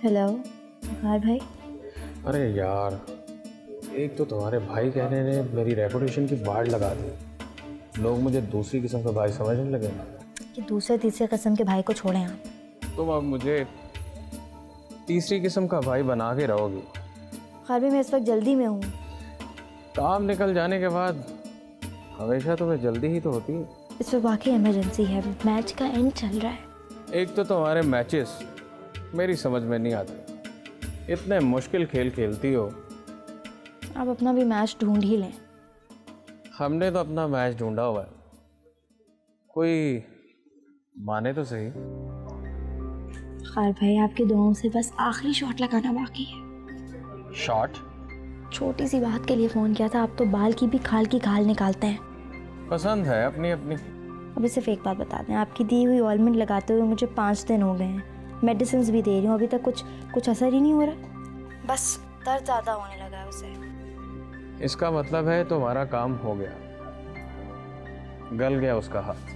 Hello हाँ भाई। अरे यार, एक तो तुम्हारे भाई कहने ने मेरी रेपुटेशन की बाढ़ लगा दी। लोग मुझे दूसरी किस्म का भाई समझने लगे कि दूसरे तीसरे किस्म के भाई को छोड़ें आप। तुम अब मुझे तीसरी किस्म का भाई बना के रहोगी। खैर भी मैं इस वक्त जल्दी में हूँ। काम निकल जाने के बाद हमेशा तुम्हें जल्दी ही तो होती है। इस वक्त वाकई इमरजेंसी है, मैच का एंड चल रहा है। एक तो तुम्हारे मैचेस मेरी समझ में नहीं आते, इतने मुश्किल खेल खेलती हो। आप अपना भी मैच ढूंढ ही लें। हमने तो अपना मैच ढूंढा हुआ है, कोई माने तो सही। खैर भाई आपकी दुआओं से बस आखिरी शॉट लगाना बाकी है। शॉट? छोटी सी बात के लिए फ़ोन किया था, आप तो बाल की भी खाल की खाल निकालते हैं। पसंद है अपनी अपनी। अभी सिर्फ एक बात बता दें, आपकी दी हुई ऑलमंड लगाते हुए मुझे 5 दिन हो गए हैं। मेडिसिन भी दे रही हूँ, अभी तक कुछ असर ही नहीं हो रहा। बस दर्द ज़्यादा होने लगा है उसे। इसका मतलब है तुम्हारा काम हो गया, गल गया उसका हाथ।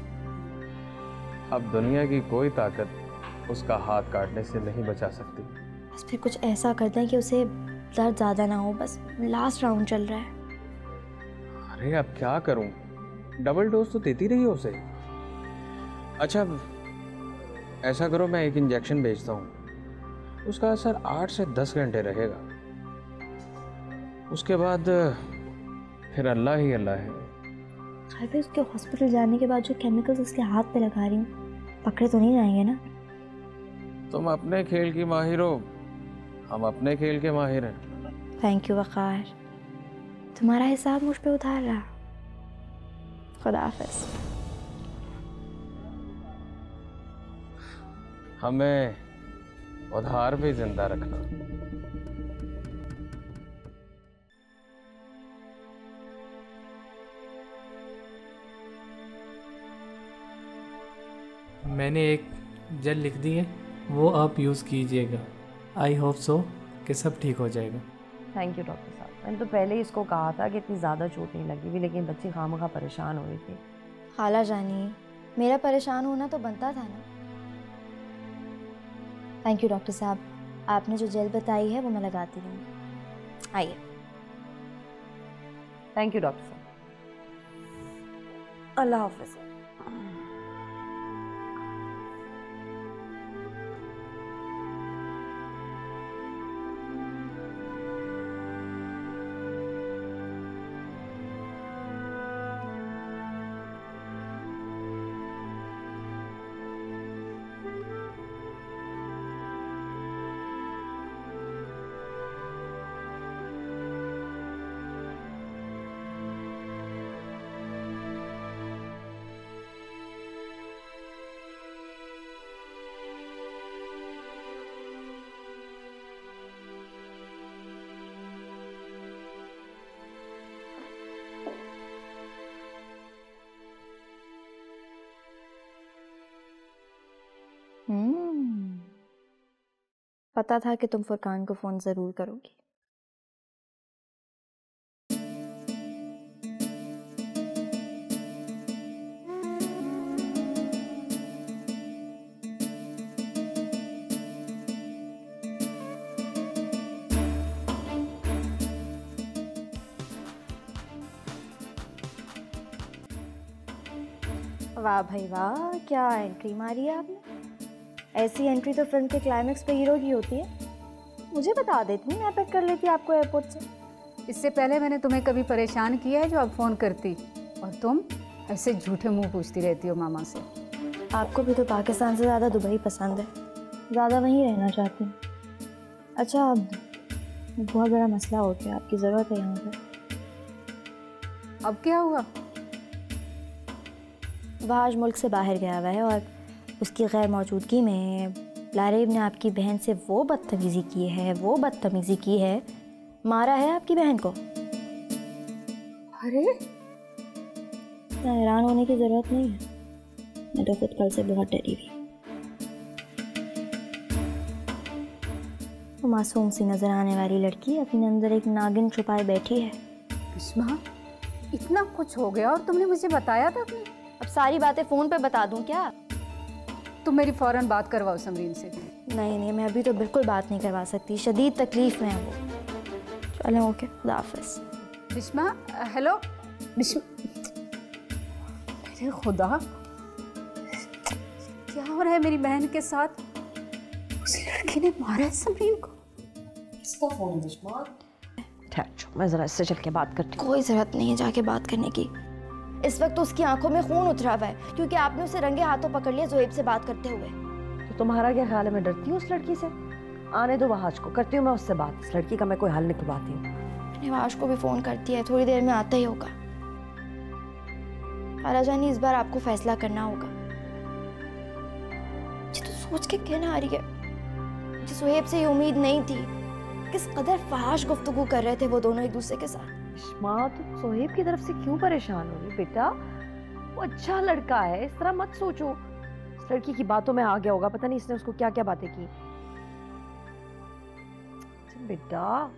अब दुनिया की कोई ताकत उसका हाथ काटने से नहीं बचा सकती। बस फिर कुछ ऐसा करते हैं कि उसे दर्द ज़्यादा ना हो। बस लास्ट राउंड चल रहा है। अरे अब क्या करूं, डबल डोज तो देती रही हो उसे। अच्छा ऐसा करो, मैं एक इंजेक्शन भेजता हूँ, उसका असर 8 से 10 घंटे रहेगा। उसके बाद फिर अल्लाह ही अल्लाह है। खैर उसके हॉस्पिटल जाने के बाद जो केमिकल्स उसके हाथ पे लगा रही हूँ, पकड़े तो नहीं जाएंगे ना? तुम अपने खेल की माहिर हो, हम अपने खेल के माहिर हैं। थैंक यू वक़ार, तुम्हारा हिसाब मुझ पे उतार रहा। खुदा हाफ़िज़। हमें उधार भी जिंदा रखना। मैंने एक जेल लिख दी है, वो आप यूज़ कीजिएगा। आई होप सो कि सब ठीक हो जाएगा। थैंक यू डॉक्टर साहब। मैंने तो पहले ही इसको कहा था कि इतनी ज़्यादा चोट नहीं लगी हुई, लेकिन बच्ची खामखा परेशान हो रही थी। खाला जानी, मेरा परेशान होना तो बनता था ना। थैंक यू डॉक्टर साहब, आपने जो जेल बताई है वो मैं लगाती रहूँगी। आइए। थैंक यू डॉक्टर साहब। अल्लाह हाफ़िज़। पता था कि तुम फुरकान को फ़ोन ज़रूर करोगी। वाह भाई वाह, क्या एंट्री मारी है आपने। ऐसी एंट्री तो फिल्म के क्लाइमेक्स पे हीरो की होती है। मुझे बता देती, मैं पिक कर लेती आपको एयरपोर्ट से। इससे पहले मैंने तुम्हें कभी परेशान किया है जो अब फ़ोन करती, और तुम ऐसे झूठे मुंह पूछती रहती हो मामा से। आपको भी तो पाकिस्तान से ज़्यादा दुबई पसंद है, ज़्यादा वहीं रहना चाहती हूँ। अच्छा अब बहुत बड़ा मसला हो गया, आपकी ज़रूरत है यहाँ पर। अब क्या हुआ? वह आज मुल्क से बाहर गया हुआ है और उसकी गैर मौजूदगी में लारेब ने आपकी बहन से वो बदतमीज़ी की है, मारा है आपकी बहन को। अरे हैरान होने की ज़रूरत नहीं है, मैं तो खुद कल से बहुत डरी हुई। वो मासूम सी नज़र आने वाली लड़की अपने अंदर एक नागिन छुपाए बैठी है। बिस्मा, इतना कुछ हो गया और तुमने मुझे बताया तक नहीं? अब सारी बातें फ़ोन पे बता दूं क्या? तुम मेरी फ़ौरन बात करवाओ समरीन से। नहीं नहीं, मैं अभी तो बिल्कुल बात नहीं करवा सकती, शदीद तकलीफ़ में है वो। चलें, ओके, खुदा हाफ़िज़। बिस्मा, हेलो बिस्मा, अरे खुदा, क्या हो रहा है मेरी बहन के साथ? उस लड़की ने मारा है समरीन को। किसका फोन है बिस्मा? ठहर जाओ, मैं जरा इससे चल के बात करती हूँ। कोई ज़रूरत नहीं है जाके बात करने की। इस वक्त तो उसकी आंखों में खून उतरा हुआ है क्योंकि आपने उसे रंगे हाथों पकड़ लिया ज़ुहैब से बात करते हुए। तो तुम्हारा क्या ख्याल है मैं डरती हूँ उस लड़की से? आने दो वहाज को, करती हूँ मैं उससे बात। इस लड़की का मैं कोई हल निकलवाती हूँ। निवाश को भी फ़ोन करती है, थोड़ी देर में आता ही होगा। खाला जानी, इस बार आपको फैसला करना होगा। मुझे तो सोच के कहना आ रही है, मुझे ज़ुहैब से ये उम्मीद नहीं थी। किस कदर फहाश गुफ्तगू कर रहे थे वो दोनों एक दूसरे के साथ। माँ, तुम ज़ुहैब की तरफ से क्यों परेशान हो रही बेटा? वो अच्छा लड़का है, इस तरह मत सोचो। इस लड़की की बातों में आ गया होगा, पता नहीं इसने उसको क्या क्या बातें की। बेटा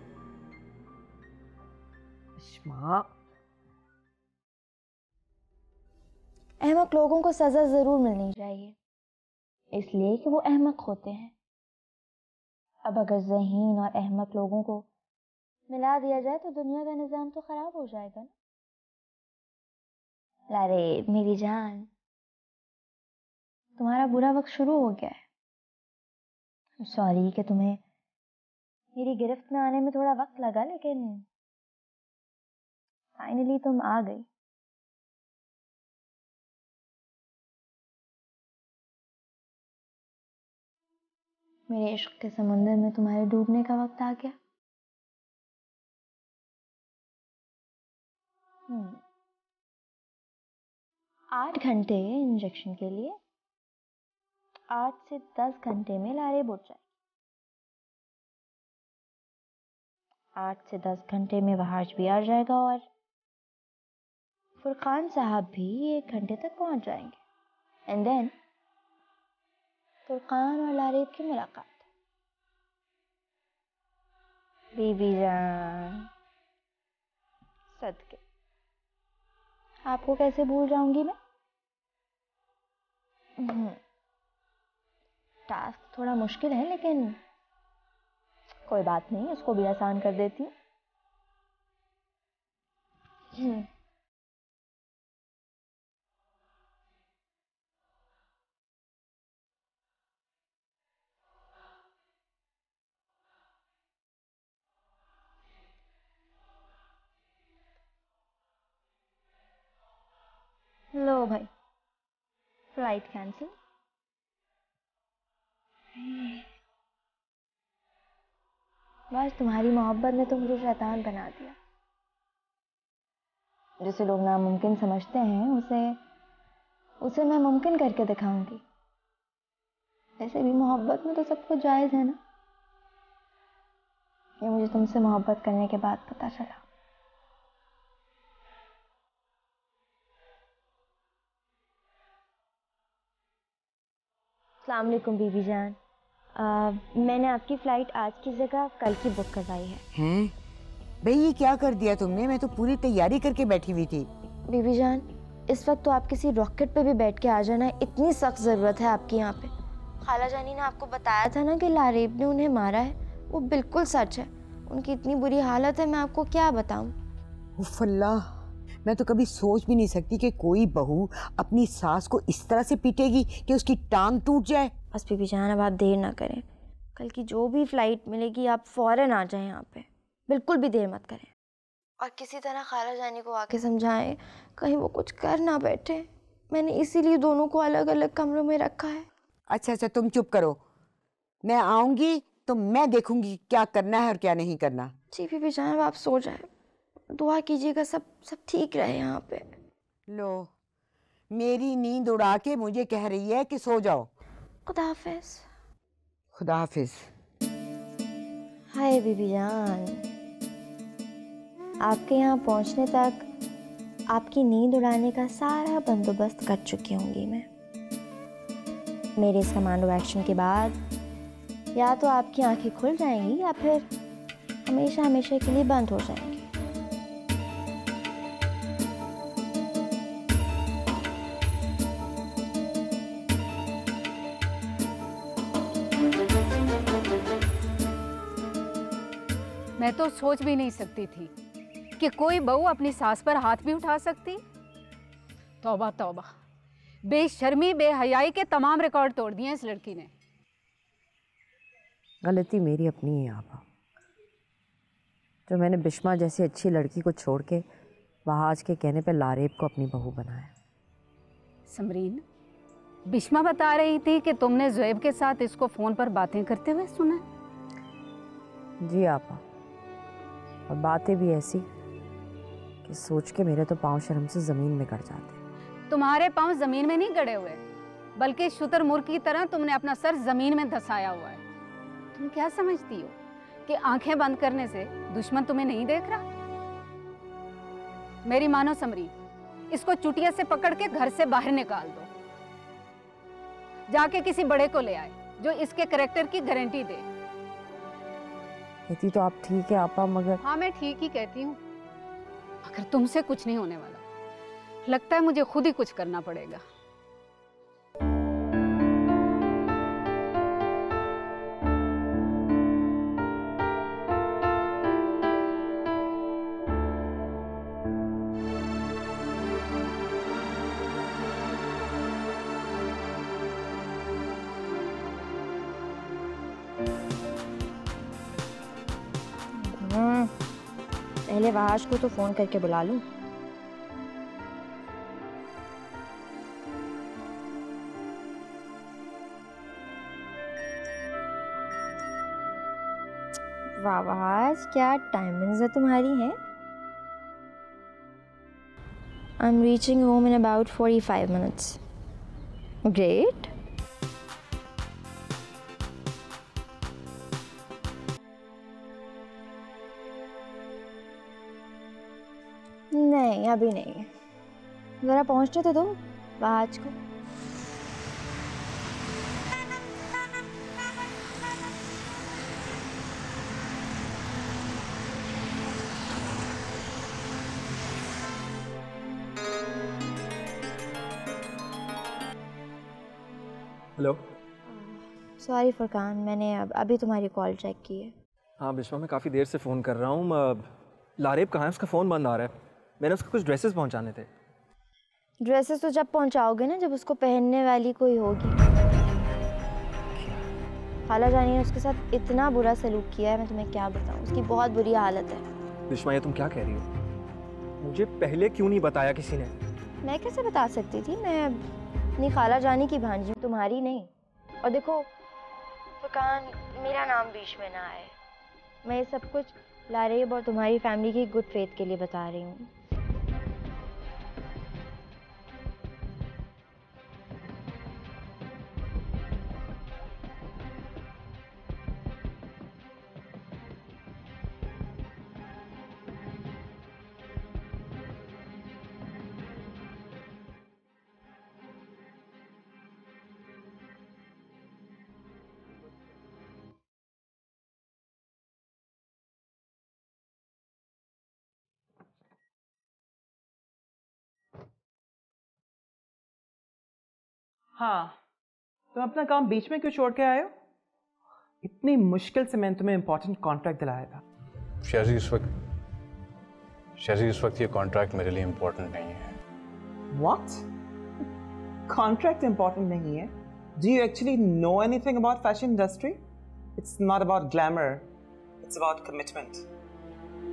माँ, अहमक लोगों को सजा जरूर मिलनी चाहिए, इसलिए कि वो अहमक होते हैं। अब अगर ज़हीन और अहमक लोगों को मिला दिया जाए तो दुनिया का निज़ाम तो खराब हो जाएगा ना। अरे मेरी जान, तुम्हारा बुरा वक्त शुरू हो गया है। सॉरी कि तुम्हें मेरी गिरफ्त में आने में थोड़ा वक्त लगा, लेकिन फाइनली तुम आ गई। मेरे इश्क के समुंदर में तुम्हारे डूबने का वक्त आ गया। 8 घंटे इंजेक्शन के लिए, 8 से 10 घंटे में लारे बुझ जाए। 8 से 10 घंटे में वहाज भी आ जाएगा और फुरकान साहब भी 1 घंटे तक पहुंच जाएंगे। एंड देन फुरकान और लारेब की मुलाकात। बीबी जान, सदके, आपको कैसे भूल जाऊंगी मैं? टास्क थोड़ा मुश्किल है, लेकिन कोई बात नहीं, उसको भी आसान कर देती हूँ। लो भाई, फ्लाइट कैंसिल। बस तुम्हारी मोहब्बत ने तो मुझे शैतान बना दिया। जिसे लोग नामुमकिन समझते हैं उसे मैं मुमकिन करके दिखाऊंगी। वैसे भी मोहब्बत में तो सब कुछ जायज़ है ना। ये मुझे तुमसे मोहब्बत करने के बाद पता चला। अस्सलाम वालेकुम बीबी जान, मैंने आपकी फ़्लाइट आज की जगह कल की बुक करवाई है। हैं? भाई ये क्या कर दिया तुमने? मैं तो पूरी तैयारी करके बैठी हुई थी। बीबी जान, इस वक्त तो आप किसी रॉकेट पे भी बैठ के आ जाना, इतनी सख्त ज़रूरत है आपकी यहाँ पे। खाला जानी ने आपको बताया था ना कि लारेब ने उन्हें मारा है, वो बिल्कुल सच है। उनकी इतनी बुरी हालत है, मैं आपको क्या बताऊँ। उफ़ अल्लाह, मैं तो कभी सोच भी नहीं सकती कि कोई बहू अपनी सास को इस तरह से पीटेगी कि उसकी टांग टूट जाए। बस बीबी जान, अब आप देर ना करें। कल की जो भी फ़्लाइट मिलेगी आप फ़ौरन आ जाएं यहाँ पे, बिल्कुल भी देर मत करें। और किसी तरह खाला जानी को आके समझाएं, कहीं वो कुछ कर ना बैठे। मैंने इसीलिए दोनों को अलग अलग कमरों में रखा है। अच्छा अच्छा, तुम चुप करो। मैं आऊंगी तो मैं देखूंगी क्या करना है और क्या नहीं करना। जी बीबी जान, अब आप सो जाए, दुआ कीजिएगा सब ठीक रहे यहाँ पे। लो, मेरी नींद उड़ा के मुझे कह रही है कि सो जाओ। खुदा हाफिज। खुदा हाफिज। हाय बीबी जान, आपके यहाँ पहुँचने तक आपकी नींद उड़ाने का सारा बंदोबस्त कर चुकी होंगी मैं। मेरे इस कमांडो एक्शन के बाद या तो आपकी आंखें खुल जाएंगी या फिर हमेशा हमेशा के लिए बंद हो जाएंगी। मैं तो सोच भी नहीं सकती थी कि कोई बहू अपनी सास पर हाथ भी उठा सकती। तौबा तौबा, बेशर्मी बेहयाई के तमाम रिकॉर्ड तोड़ दिए इस लड़की ने। गलती मेरी अपनी है आपा, जो मैंने बिश्मा जैसी अच्छी लड़की को छोड़ के वहाज के कहने पे लारेब को अपनी बहू बनाया। समरीन, बिश्मा बता रही थी कि तुमने ज़ुएब के साथ इसको फ़ोन पर बातें करते हुए सुना। जी आपा, और बातें भी ऐसी कि सोच के मेरे तो पाँव शर्म से ज़मीन में गड़ जाते। तुम्हारे पाँव ज़मीन में नहीं गड़े हुए, बल्कि शुतुरमुर्ग की तरह तुमने अपना सर ज़मीन में धंसाया हुआ है। तुम क्या समझती हो कि आंखें बंद करने से दुश्मन तुम्हें नहीं देख रहा? मेरी मानो समरी, इसको चुटिया से पकड़ के घर से बाहर निकाल दो। जाके किसी बड़े को ले आए जो इसके कैरेक्टर की गारंटी दे। कहती तो आप ठीक है आपा, मगर हाँ, मैं ठीक ही कहती हूँ, मगर तुमसे कुछ नहीं होने वाला। लगता है मुझे खुद ही कुछ करना पड़ेगा। पहले वहाज को तो फ़ोन करके बुला लूं। वाह वहाज, क्या टाइमिंग्स है तुम्हारी हैं। I am reaching home in about 45 minutes. Great. नहीं, अभी नहीं, ज़रा पहुँचने तो दो वहाज को। हेलो। सॉरी फरकान, मैंने अभी तुम्हारी कॉल चेक की है। हाँ बिश्मा, मैं काफ़ी देर से फ़ोन कर रहा हूँ। लारेब कहाँ है? उसका फ़ोन बंद आ रहा है। मैंने उसको कुछ ड्रेसेस पहुँचाने थे। ड्रेसेस तो जब पहुँचाओगे ना, जब उसको पहनने वाली कोई होगी। खाला जानी ने उसके साथ इतना बुरा सलूक किया है, मैं तुम्हें क्या बताऊँ। उसकी बहुत बुरी हालत है। बिश्मा, ये तुम क्या कह रही हो? मुझे पहले क्यों नहीं बताया किसी ने? मैं कैसे बता सकती थी? मैं अपनी खाला जानी की भांजी हूँ, तुम्हारी नहीं। और देखो फरकान, मेरा नाम बीच में ना आए। मैं ये सब कुछ लारेब और तुम्हारी फैमिली की गुड फेथ के लिए बता रही हूँ। हाँ, तुम अपना काम बीच में क्यों छोड़ के आए हो? इतनी मुश्किल से मैंने तुम्हें इम्पोर्टेंट कॉन्ट्रैक्ट दिलाया था। शाजी, इस वक्त ये कॉन्ट्रैक्ट मेरे लिए इम्पोर्टेंट नहीं है। What? कॉन्ट्रैक्ट इम्पोर्टेंट नहीं है? Do you actually know anything about fashion industry? It's not about glamour. It's about commitment.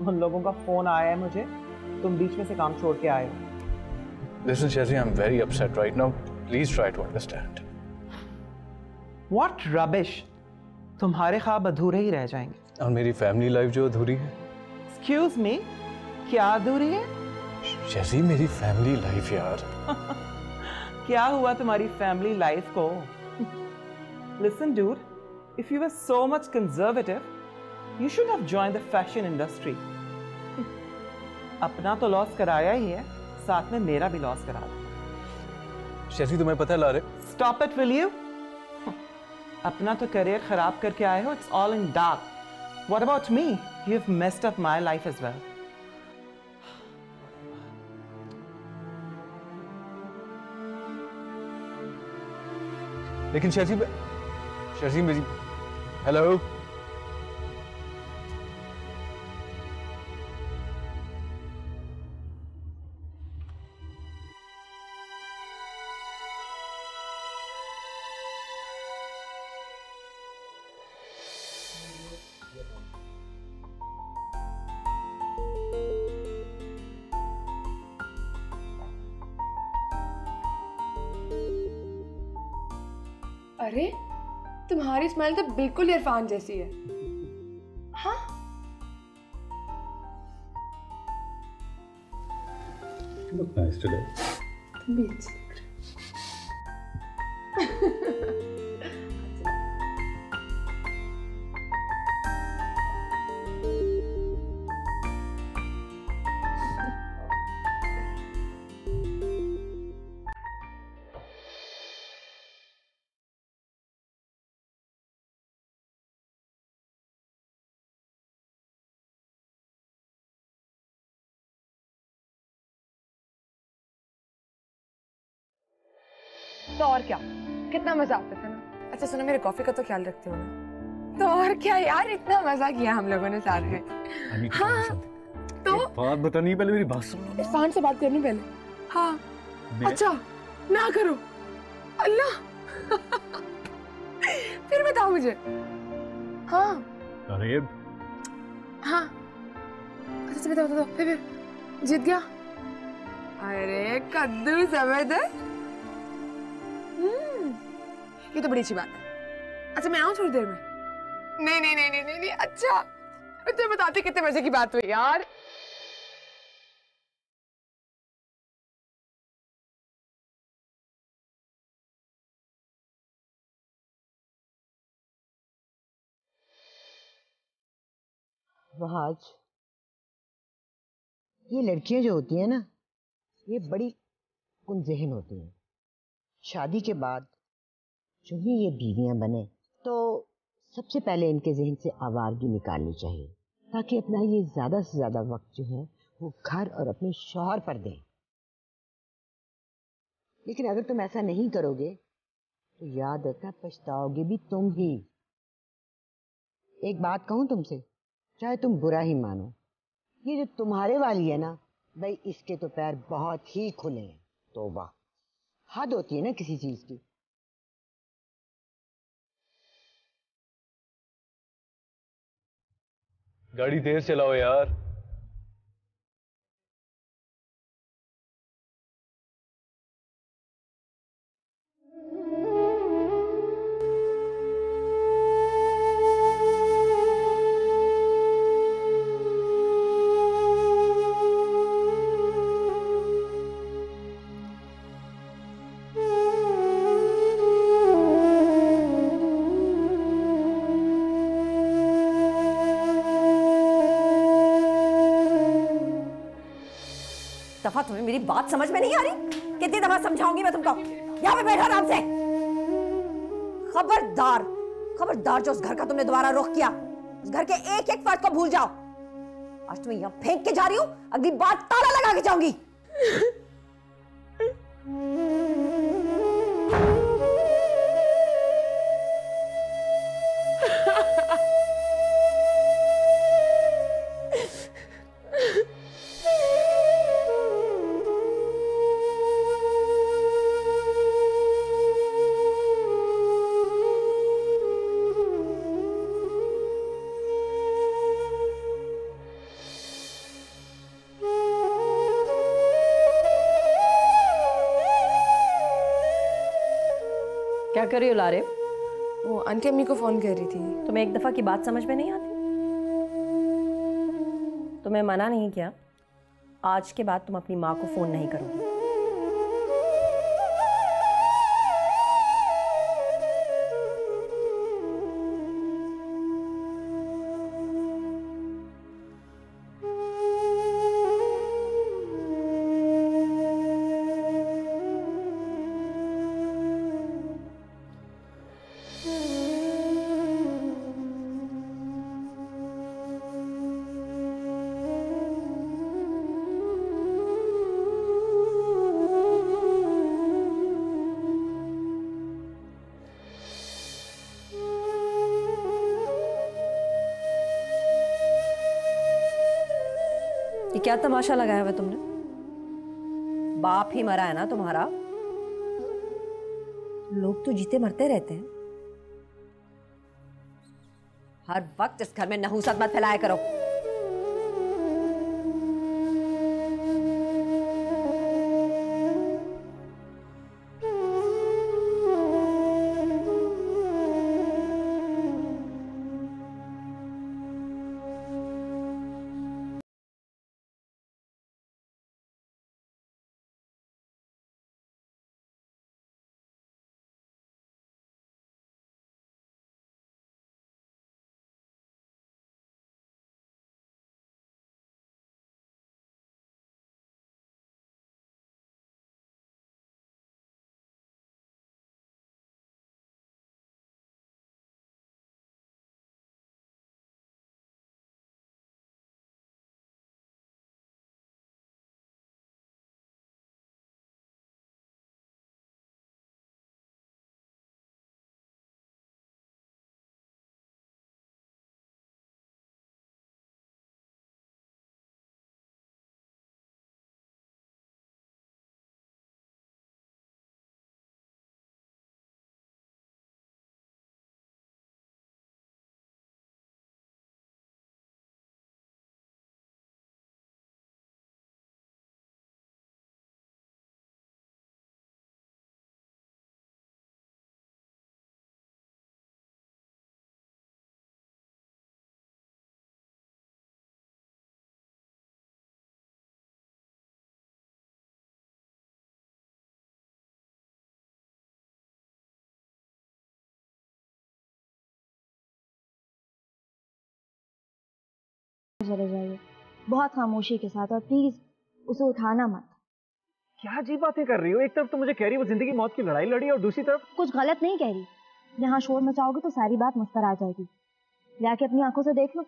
उन लोगों का फोन आया है मुझे, तुम बीच में से काम छोड़ के आए हो। Listen, Shazi, I'm very upset right now. Please try to understand. What rubbish! तुम्हारे ख्वाब अधूरे ही रह जाएंगे। और मेरी फैमिली लाइफ जो अधूरी है। Excuse me, क्या अधूरी है? शाजी, मेरी फैमिली लाइफ यार। क्या हुआ तुम्हारी फैमिली लाइफ को? Listen, dude, if you were so much conservative, you should have joined the fashion industry. अपना तो लॉस कराया ही है, साथ में मेरा भी लॉस करा दो। शाजी, तुम्हें पता है लारे? Stop it, will you? अपना तो करियर खराब करके आए हो। It's all in dark. What about me? You've messed up my life as well. लेकिन शाजी मेरी हेलो अरे तुम्हारी स्माइल तो बिल्कुल इरफान जैसी है। हाँ Look nice today. तुम भी अच्छी लग रहे तो और क्या, कितना मजा आता था ना। अच्छा सुनो, मेरे कॉफी का तो ख्याल रखते हो ना। तो और क्या यार, इतना मजा किया हम लोगों ने साथ में। हाँ तो बात बतानी पहले, मेरी बात सुनो। इरफान से बात करनी पहले। हाँ अच्छा ना करो अल्लाह। फिर बताओ मुझे। हाँ अरे हाँ अच्छा बताओ फिर जीत गया। अरे कद्दू जबरदस्त। ये तो बड़ी अच्छी बात है। अच्छा मैं आऊँ थोड़ी देर में? नहीं। अच्छा मैं तुम्हें बताती कितने मजे की बात हुई यार। वहाज, ये लड़कियां जो होती हैं ना, ये बड़ी कुंज़ेहन होती हैं। शादी के बाद जो भी ये बीवियां बने तो सबसे पहले इनके जहन से आवारगी निकालनी चाहिए, ताकि अपना ये ज़्यादा से ज़्यादा वक्त जो है वो घर और अपने शौहर पर दें। लेकिन अगर तुम ऐसा नहीं करोगे तो याद रखना पछताओगे भी तुम ही। एक बात कहूँ तुमसे, चाहे तुम बुरा ही मानो, ये जो तुम्हारे वाली है ना भाई, इसके तो पैर बहुत ही खुले हैं। तौबा, हद होती है ना किसी चीज की। गाड़ी तेज चलाओ यार। दफा तुम्हें मेरी बात समझ में नहीं आ रही? कितनी दफा समझाऊंगी मैं तुमको? यहाँ पे बैठो आराम से। खबरदार खबरदार, जो उस घर का तुमने दोबारा रुख किया, उस घर के एक एक फर्द को भूल जाओ। आज तुम्हें यहाँ फेंक के जा रही हूँ, अगली बार ताला लगा के जाऊंगी। क्या कर रही हो लारे? वो आंटी अम्मी को फोन कर रही थी। तुम्हें एक दफा की बात समझ में नहीं आती? तुम्हें मना नहीं किया, आज के बाद तुम अपनी माँ को फोन नहीं करोगी। ये क्या तमाशा लगाया हुआ तुमने? बाप ही मरा है ना तुम्हारा? लोग तो जीते मरते रहते हैं। हर वक्त इस घर में नहूसत मत फैलाया करो। चले जाइए बहुत खामोशी के साथ, और प्लीज उसे उठाना मत। क्या अजीब बातें कर रही हो? एक तरफ तो मुझे कह रही वो जिंदगी मौत की लड़ाई लड़ी और दूसरी तरफ कुछ गलत नहीं कह रही। यहाँ शोर मचाओगे तो सारी बात मुझ पर आ जाएगी। जाके अपनी आंखों से देख लो।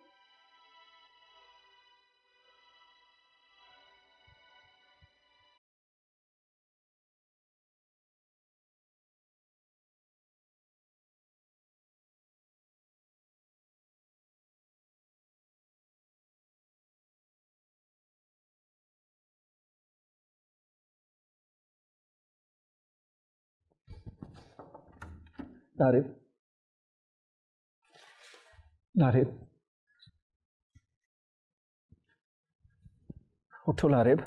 लारिब, लारिब, उठो लारिब।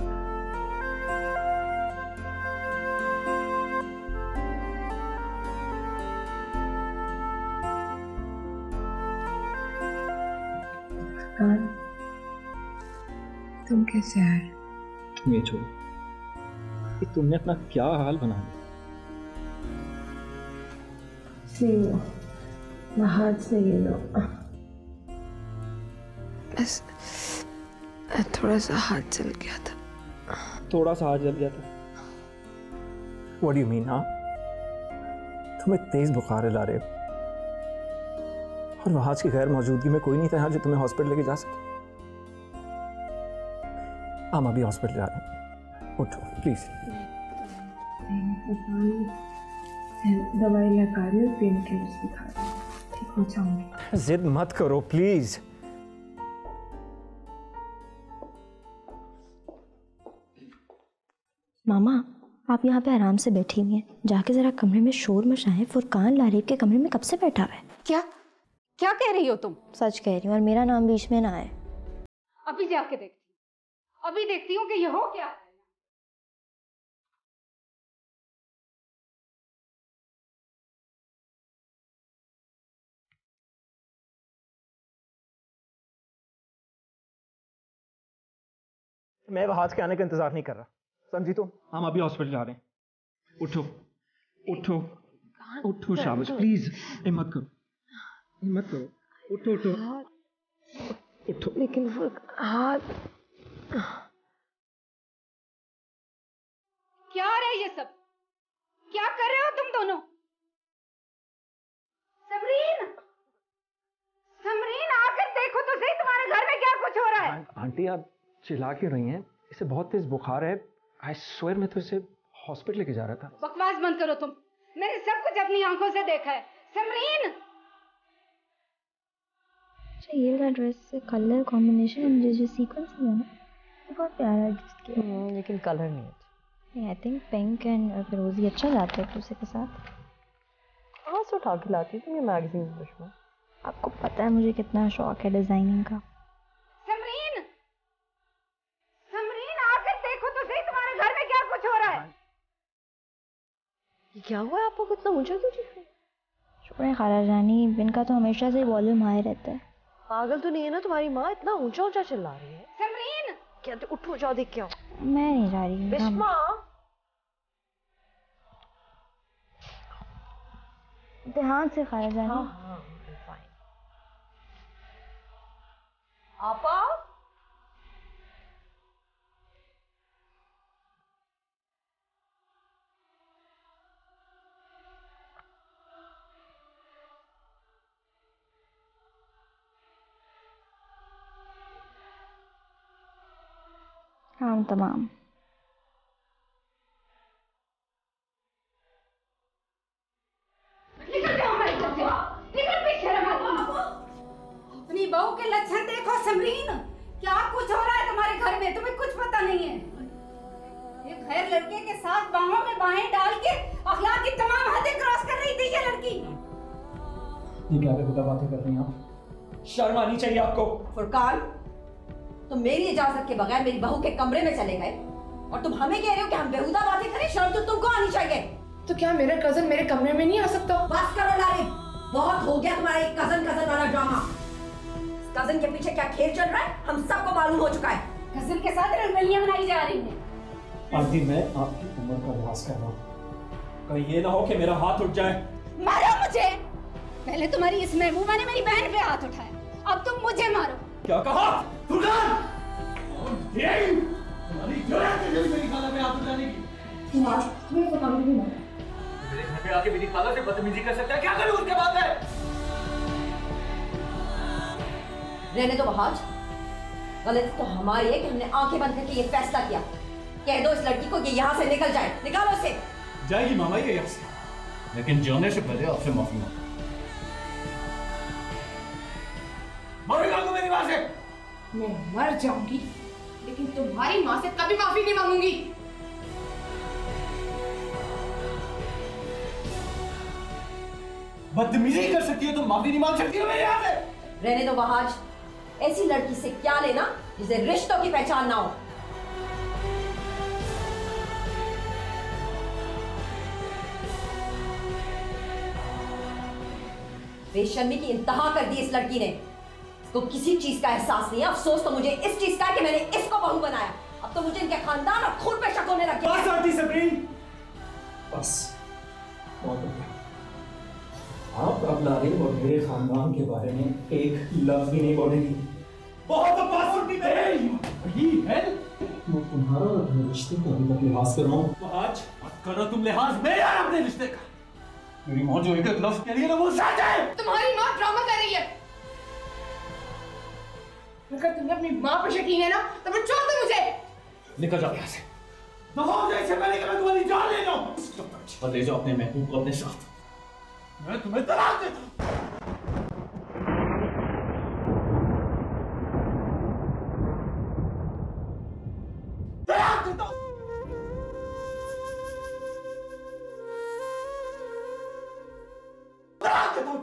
तुम कैसे आए? ये छोड़ो, ये तुमने अपना क्या हाल बना दिया। हाथ से ये लो। बस थोड़ा सा हाथ जल गया था। थोड़ा सा हाथ जल गया था? What do you mean, हाँ? तुम्हें तेज बुखार है लारिब, और वहाज की गैर मौजूदगी में कोई नहीं था यहाँ जो तुम्हें हॉस्पिटल लेके जा सके। हम अभी हॉस्पिटल जा रहे हैं, उठो प्लीज। दवाई लगा रही हूँ, पेन किलर्स भी खा रही हूँ, ठीक हो जाऊंगी। जिद मत करो प्लीज। मामा आप यहाँ पे आराम से बैठी हुई हैं, जाके जरा कमरे में शोर मचाएं। फुरकान लारिब के कमरे में कब से बैठा हुआ है? क्या क्या कह रही हो तुम? सच कह रही हूँ, और मेरा नाम बीच में ना आए। अभी जाके देखती हूँ, अभी देखती हूँ कि ये हो क्या। मैं वहाज के आने का इंतजार नहीं कर रहा, समझी तुम? हम अभी हॉस्पिटल जा रहे हैं, उठो उठो उठो, शाबाश, प्लीज हिम्मत करो, हिम्मत करो, उठो उठो उठो। लेकिन हाथ क्या हो रहा है ये सब? क्या कर रहे हो तुम दोनों? समरीन, समरीन आकर देखो तो सही तुम्हारे घर में क्या कुछ हो रहा है। आंटी आप चिल्ला क्यों रही हैं? इसे बहुत तेज बुखार है। आई स्वेयर मैं तो इसे हॉस्पिटल लेके जा रहा था। बकवास बंद करो तुम, मैंने सब कुछ अपनी आंखों से देखा है। समरीन, अच्छा ये वाला ड्रेस से कलर कॉम्बिनेशन जो सीक्वेंस है ना, ये बहुत प्यारा एडजस्ट किया। लेकिन कलर नहीं अच्छा। आई थिंक पिंक एंड फिरोजी अच्छा जाता है एक दूसरे के साथ। कहाँ से उठा के लाती तुम ये मैगजीन दुश्मन? आपको पता है मुझे कितना शौक है डिजाइनिंग का। समरीन, समरीन आकर देखो तो सही तुम्हारे घर में क्या कुछ हो रहा है। ये क्या हुआ है आपको? कितना ऊंचा क्यों चीख रही है? छोड़े खाला जानी, इनका तो हमेशा से वॉल्यूम हाई रहता है। पागल तो नहीं है ना तुम्हारी माँ? इतना ऊंचा ऊंचा चिल्ला रही है। समरीन, क्या उठो जाओ देख के आओ। मैं नहीं जा रही। बिस्मा, ध्यान से खाला जानी। हाँ फाइन। आपा काम तमाम। निकल जाओ हमारे घर से, निकल बेशरम आदमी। अपनी बहू के लक्षण देखो समरीन, क्या कुछ हो रहा है तुम्हारे घर में, तुम्हें कुछ पता नहीं है। एक खैर लड़के के साथ बाहों में बाहें डाल के अखलाक की तमाम हदें क्रॉस कर रही थी ये लड़की। ये क्या बेहुदा बातें कर रही हैं आप? शर्म आनी चाहिए आपको। फुरकान, तुम मेरी इजाजत के बगैर मेरी बहू के कमरे में चले गए और तुम हमें कह रहे हो कि हम बेहुदा बातें करें? शर्म तो तुमको आनी चाहिए। तो क्या मेरा कजन मेरे कमरे में नहीं आ सकता? बस करो लारिब, बहुत हो गया तुम्हारा एक कजन कजन वाला ड्रामा। कजन के पीछे क्या खेल चल रहा है हम सबको मालूम हो चुका है। कजन के साथ रंगोलियां बनाई जा रही हैं। आंटी मैं आपकी उम्र का लिहाज कर रहा हूँ, कहीं ये ना हो कि मेरा हाथ उठ जाए। मारो मुझे। पहले तुम्हारी इस महबूबा ने मेरी बहन पे हाथ उठाया, अब तुम मुझे मारो। क्या कहा? फुरकान! तुम्हारी जुर्रत है मेरी खाला पे हाथ उठाने की? मेरे घर पे आके मेरी खाला से बदतमीजी कर सकता है, क्या करूं उसके बाद में? रहने दो बहाज, गलती तो हमारी है कि हमने आंखें बंद करके ये फैसला किया। कह दो इस लड़की को कि यहाँ से निकल जाए, निकालो इसे। जाएगी मामा ये यहाँ से, लेकिन जाने से पहले आपसे माफी मांगो। माफी मांगो मेरी माँ से। मैं मर जाऊंगी लेकिन तुम्हारी माँ से कभी माफी नहीं मांगूंगी। बदतमीजी कर सकती है तो माफी नहीं मांग सकती हो मेरे यहाँ से? रहने दो बहाज, ऐसी लड़की से क्या लेना जिसे रिश्तों की पहचान ना हो। बेशर्मी की इंतहा कर दी इस लड़की ने। इसको किसी चीज का एहसास नहीं है। अफसोस तो मुझे इस चीज का है कि मैंने इसको बहू बनाया। अब तो मुझे इनके खानदान और खून पे शक होने लग गया। बस आंटी सबरीन, बस बहुत हो गया। आप अब नारिन और मेरे खानदान के बारे में एक लफ्ज भी नहीं बोलेंगी। बहुत बकवास है। मैं तुम्हारा और अपने रिश्ते का अभी तक लिहाज कर रहा हूँ। तो आज मत करो तुम लिहाज मेरे और अपने रिश्ते का। मेरी माँ जो एक लफ्ज कह रही है ना वो सच है। तुम्हारी माँ ड्रामा कर रही है। अगर तुमने अपनी माँ पे शकीन है ना तो मैं छोड़ दो मुझे। निकल जाओ यहाँ से। दफा से पहले कि मैं तुम्हारी जान ले जाऊँ। और ले जाओ अपने महबूब को अपने साथ। मैं तुम्हें तलाक देता हूँ। तलाक देता हूँ। तलाक देता हूँ।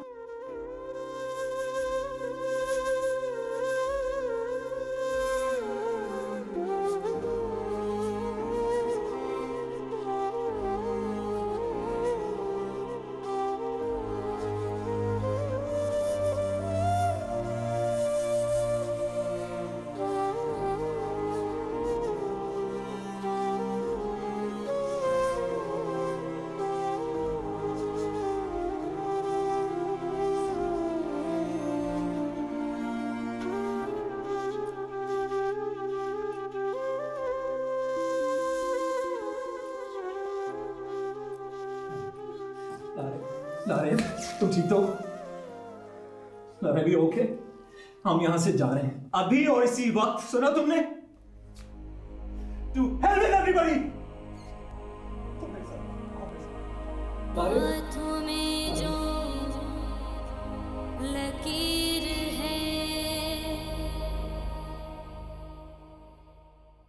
नारे, तुम ठीक तो? नारे भी ओके? हम यहां से जा रहे हैं अभी और इसी वक्त। सुना तुमने? To hell with everybody! हाथों में जो लकीर है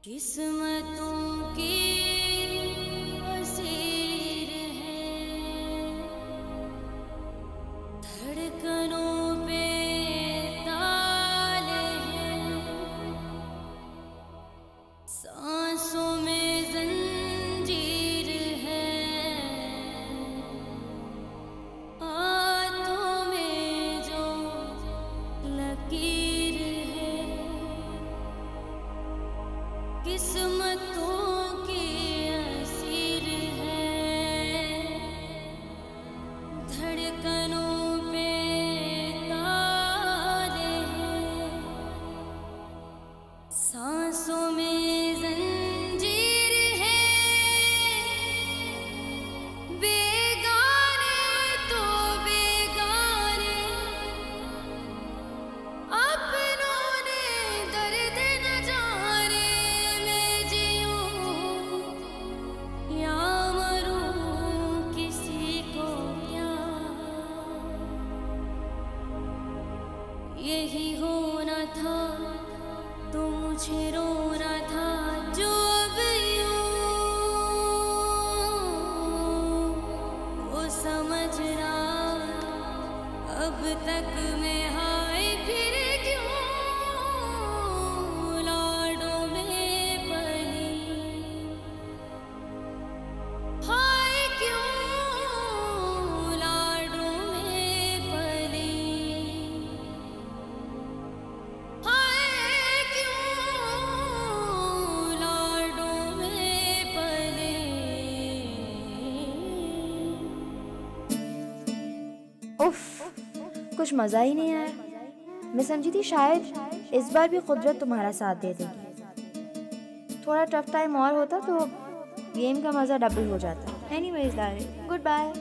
किस्मतों की असीर है, धड़कनों पे ताले हैं, सांसों में जंजीर है, हाथों में जो लकीर है किस्मतों की असीर है, धड़कनों पे ताले हैं, सांसों में जंजीर है, बेगाने तो बेगाने अपनों ने दर्द न जाने, मैं जीऊं या मरूं किसी को क्या, यही होना था तो मुझे रोना था जो अब यूं वो समझना अब तक मैं हाय फिर क्यों लाडों में पली, हाय क्यों लाडों में पली, हाय क्यों लाडों में पली। उफ, कुछ मज़ा ही नहीं आया। मैं समझी थी शायद इस बार भी कुदरत तुम्हारा साथ दे देगी। थोड़ा टफ टाइम और होता तो गेम का मज़ा डबल हो जाता। एनीवेज दारे, गुड बाय।